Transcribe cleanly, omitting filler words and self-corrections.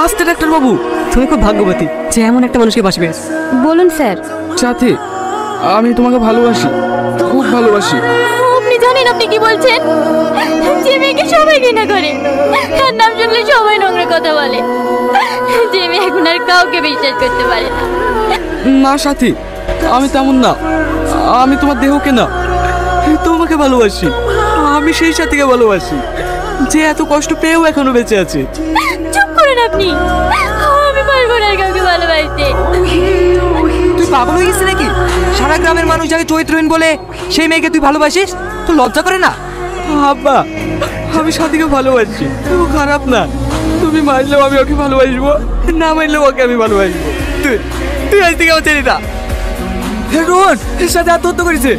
আস্তে ডাক্তার বাবু, তুমি খুব ভাগ্যবতী যে এমন একটা মানুষকে বাসবে। বলুন স্যার। সাথী, আমি তোমাকে ভালোবাসি, খুব ভালোবাসি। আপনি জানেন আপনি কি বলছেন? যে মেয়েকে সবাই ঘৃণা করে, তার নাম শুনলে সবাই নোংরা কথা বলে, যে মেয়ে এখন আর কাউকে বিশ্বাস করতে পারে না। না সাথী, আমি তেমন না। আমি তোমার দেহকে না, তোমাকে ভালোবাসি। আমি সেই সাথীকে ভালোবাসি যে এত কষ্ট পেয়েও এখনো বেঁচে আছে। চুপ করুন আপনি, আমি পারবো না আর কাউকে ভালোবাসতে। তুই পাগল হয়ে গেছিস নাকি? সারা গ্রামের মানুষ যাকে চরিত্রহীন বলে সেই মেয়েকে তুই ভালোবাসিস? তুই লজ্জা করে না? আব্বা, আমি সাথীকে ভালোবাসি, ও খারাপ না। তুমি মারলেও আমি ওকে ভালোবাসবো, না মারলেও ওকে আমি ভালোবাসবো। তুই তুই আজ থেকে আমার ছেড়ে দা। রোহন এর সাথে আত্মহত্যা করেছে।